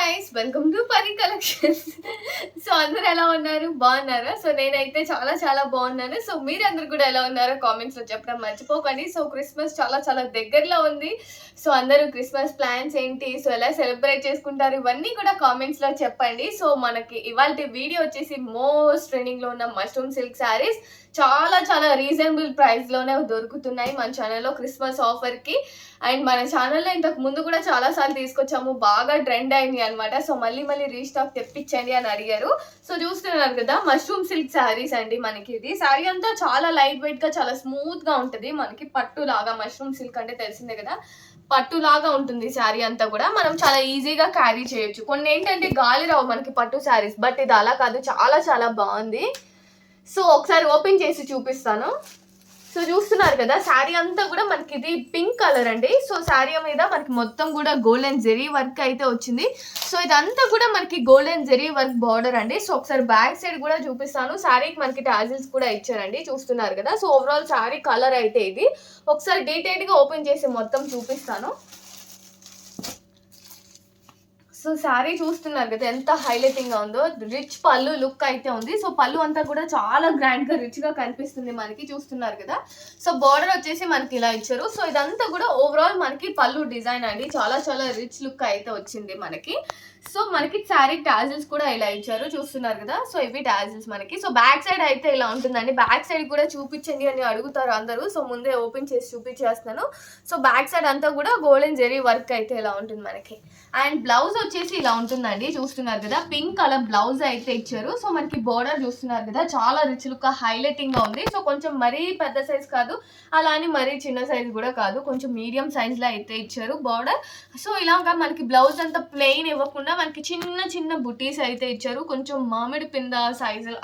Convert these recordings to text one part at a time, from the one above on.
Guys, welcome to పరి collections. So అందరు ఎలా ఉన్నారు? బాగున్నారా? సో నేనైతే చాలా చాలా బాగున్నాను. సో మీరందరూ కూడా ఎలా ఉన్నారో కామెంట్స్ లో చెప్పడం మర్చిపోకండి. సో క్రిస్మస్ చాలా చాలా దగ్గరలో ఉంది. సో అందరూ క్రిస్మస్ ప్లాన్స్ ఏంటి, సో ఎలా సెలబ్రేట్ చేసుకుంటారు, ఇవన్నీ కూడా కామెంట్స్ లో చెప్పండి. సో మనకి ఇవాళ వీడియో వచ్చేసి మోస్ట్ ట్రెండింగ్ లో ఉన్న మష్రూమ్ సిల్క్ శారీస్ చాలా చాలా రీజనబుల్ ప్రైస్ లోనే దొరుకుతున్నాయి మన ఛానల్లో క్రిస్మస్ ఆఫర్ కి. అండ్ మన ఛానల్లో ఇంతకు ముందు కూడా చాలా సార్లు తీసుకొచ్చాము, బాగా ట్రెండ్ అయింది అనమాట. సో మళ్ళీ రీస్టాక్ తెప్పించండి అని అడిగారు. సో చూస్తున్నారు కదా, మష్రూమ్ సిల్క్ శారీస్ అండి. మనకి ఇది శారీ అంతా చాలా లైట్ వెయిట్ గా, చాలా స్మూత్ గా ఉంటుంది. మనకి పట్టు లాగా, మష్రూమ్ సిల్క్ అంటే తెలిసిందే కదా, పట్టు లాగా ఉంటుంది శారీ అంతా కూడా. మనం చాలా ఈజీగా క్యారీ చేయొచ్చు. కొన్ని ఏంటంటే గాలి రావు మనకి పట్టు శారీస్, బట్ ఇది అలా కాదు, చాలా చాలా బాగుంది. సో ఒకసారి ఓపెన్ చేసి చూపిస్తాను. సో చూస్తున్నారు కదా, శారీ అంతా కూడా మనకి ఇది పింక్ కలర్ అండి. సో శారీ మీద మనకి మొత్తం కూడా గోల్డెన్ జెరీ వర్క్ అయితే వచ్చింది. సో ఇదంతా కూడా మనకి గోల్డెన్ జెరీ వర్క్ బార్డర్ అండి. సో ఒకసారి బ్యాక్ సైడ్ కూడా చూపిస్తాను. శారీకి మనకి టాజిల్స్ కూడా ఇచ్చారండి, చూస్తున్నారు కదా. సో ఓవరాల్ శారీ కలర్ అయితే ఇది. ఒకసారి డీటెయిల్ గా ఓపెన్ చేసి మొత్తం చూపిస్తాను. సో శారీ చూస్తున్నారు కదా ఎంత హైలైటింగ్ గా ఉందో, రిచ్ పళ్ళు లుక్ అయితే ఉంది. సో పళ్ళు అంతా కూడా చాలా గ్రాండ్ గా రిచ్ గా కనిపిస్తుంది మనకి, చూస్తున్నారు కదా. సో బార్డర్ వచ్చేసి మనకి ఇలా ఇచ్చారు. సో ఇదంతా కూడా ఓవరాల్ మనకి పళ్ళు డిజైన్ అండి, చాలా చాలా రిచ్ లుక్ అయితే వచ్చింది మనకి. సో మనకి శారీ టాజిల్స్ కూడా ఇలా ఇచ్చారు, చూస్తున్నారు కదా. సో ఇవి టాజిల్స్ మనకి. సో బ్యాక్ సైడ్ అయితే ఇలా ఉంటుందండి. బ్యాక్ సైడ్ కూడా చూపించండి అని అడుగుతారు అందరూ. సో ముందే ఓపెన్ చేసి చూపించేస్తాను. సో బ్యాక్ సైడ్ అంతా కూడా గోల్డెన్ జెరీ వర్క్ అయితే ఇలా ఉంటుంది మనకి. అండ్ బ్లౌజ్ వచ్చేసి ఇలా ఉంటుందండి, చూస్తున్నారు కదా. పింక్ కలర్ బ్లౌజ్ అయితే ఇచ్చారు. సో మనకి బోర్డర్ చూస్తున్నారు కదా, చాలా రిచ్ లుక్ హైలైటింగ్ గా ఉంది. సో కొంచెం మరీ పెద్ద సైజ్ కాదు, అలా అని మరీ చిన్న సైజ్ కూడా కాదు, కొంచెం మీడియం సైజ్ లో అయితే ఇచ్చారు బోర్డర్. సో ఇలాగా మనకి బ్లౌజ్ అంతా ప్లెయిన్ ఇవ్వకుండా మనకి చిన్న చిన్న బుటీస్ అయితే ఇచ్చారు. కొంచెం మామిడి పింద సైజు,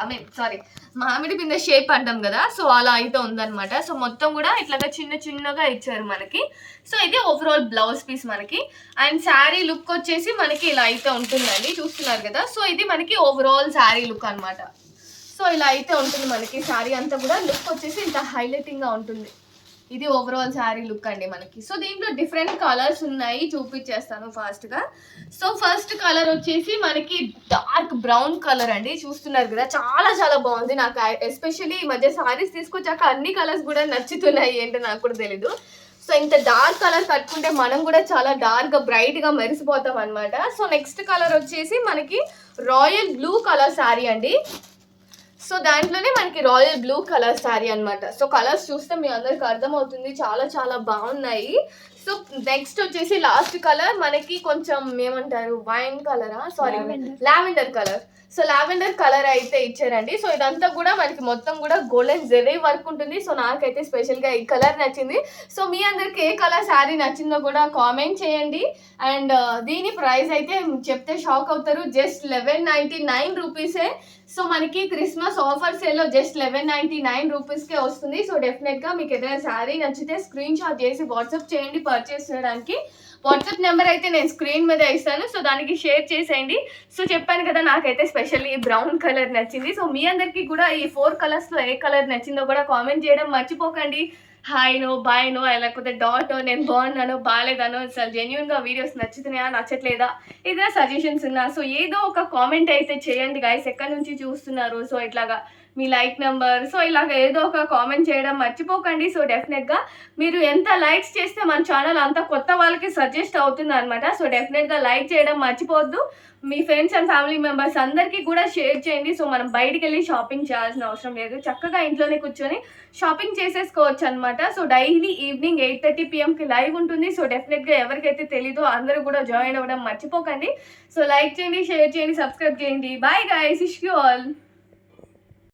మామిడి పింద షేప్ అంటాం కదా, సో అలా అయితే ఉందన్నమాట. సో మొత్తం కూడా ఇట్లాగా చిన్న చిన్నగా ఇచ్చారు మనకి. సో ఇది ఓవరాల్ బ్లౌజ్ పీస్ మనకి. అండ్ శారీ లుక్ వచ్చేసి మనకి ఇలా అయితే ఉంటుందండి, చూస్తున్నారు కదా. సో ఇది మనకి ఓవరాల్ శారీ లుక్ అనమాట. సో ఇలా అయితే ఉంటుంది మనకి శారీ అంతా కూడా. లుక్ వచ్చేసి ఇంత హైలైటింగ్ గా ఉంటుంది. ఇది ఓవరాల్ శారీ లుక్ అండి మనకి. సో దీంట్లో డిఫరెంట్ కలర్స్ ఉన్నాయి, చూపించేస్తాను ఫాస్ట్ గా. సో ఫస్ట్ కలర్ వచ్చేసి మనకి డార్క్ బ్రౌన్ కలర్ అండి, చూస్తున్నారు కదా. చాలా చాలా బాగుంది. నాకు ఎస్పెషల్లీ ఈ మధ్య శారీస్ తీసుకొచ్చాక అన్ని కలర్స్ కూడా నచ్చుతున్నాయి, ఏంటో నాకు కూడా తెలీదు. సో ఇంత డార్క్ కలర్ కట్టుకుంటే మనం కూడా చాలా డార్క్ గా బ్రైట్ గా మెరిసిపోతాం అనమాట. సో నెక్స్ట్ కలర్ వచ్చేసి మనకి రాయల్ బ్లూ కలర్ శారీ అండి. సో దాంట్లోనే మనకి రాయల్ బ్లూ కలర్ శారీ అనమాట. సో కలర్స్ చూస్తే మీ అందరికి అర్థమవుతుంది, చాలా చాలా బాగున్నాయి. సో నెక్స్ట్ వచ్చేసి లాస్ట్ కలర్ మనకి కొంచెం ఏమంటారు, వైన్ కలరా, sorry lavender colour. So lavender colour అయితే ఇచ్చారండి. సో ఇదంతా కూడా మనకి మొత్తం కూడా గోల్డెన్ జెరీ వర్క్ ఉంటుంది. సో నాకైతే స్పెషల్ గా ఈ కలర్ నచ్చింది. సో మీ అందరికి ఏ కలర్ శారీ నచ్చిందో కూడా కామెంట్ చేయండి. అండ్ దీని ప్రైస్ అయితే చెప్తే షాక్ అవుతారు, జస్ట్ 1199 రూపీసే. సో మనకి క్రిస్మస్ ఆఫర్ సేల్లో జస్ట్ 1199 రూపీస్కే వస్తుంది. సో డెఫినెట్ గా మీకు ఏదైనా శారీ నచ్చితే స్క్రీన్ షాట్ చేసి వాట్సాప్ చేయండి పర్చేస్ చేయడానికి. వాట్సాప్ నెంబర్ అయితే నేను స్క్రీన్ మీద ఇస్తాను, సో దానికి షేర్ చేసేయండి. సో చెప్పాను కదా, నాకైతే స్పెషల్లీ బ్రౌన్ కలర్ నచ్చింది. సో మీ అందరికీ కూడా ఈ 4 కలర్స్లో ఏ కలర్ నచ్చిందో కూడా కామెంట్ చేయడం మర్చిపోకండి. హాయ్ నో, బాయ్ నో, లేకపోతే డాట్, నేను బాగున్నాను బాగాలేదానో, అసలు జెన్యున్గా వీడియోస్ నచ్చుతున్నాయా నచ్చట్లేదా, ఏదైనా సజెషన్స్ ఉన్నా, సో ఏదో ఒక కామెంట్ అయితే చేయండి గైస్. ఎక్కడి నుంచి చూస్తున్నారు, సో ఇట్లాగా మీ లైక్ నెంబర్, సో ఇలాగ ఏదో ఒక కామెంట్ చేయడం మర్చిపోకండి. సో డెఫినెట్గా మీరు ఎంత లైక్స్ చేస్తే మన ఛానల్ అంత కొత్త వాళ్ళకి సజెస్ట్ అవుతుంది అనమాట. సో డెఫినెట్గా లైక్ చేయడం మర్చిపోవద్దు. మీ ఫ్రెండ్స్ అండ్ ఫ్యామిలీ మెంబర్స్ అందరికీ కూడా షేర్ చేయండి. సో మనం బయటికి వెళ్ళి షాపింగ్ చేయాల్సిన అవసరం లేదు, చక్కగా ఇంట్లోనే కూర్చొని షాపింగ్ చేసేసుకోవచ్చు అనమాట. So daily evening 8:30 PM live ఉంటుంది. సో డెఫినెట్గా ఎవరికైతే తెలీదో అందరూ కూడా జాయిన్ అవ్వడం మర్చిపోకండి. సో లైక్ చేయండి, షేర్ చేయండి, సబ్స్క్రైబ్ చేయండి. Bye guys, wish you all.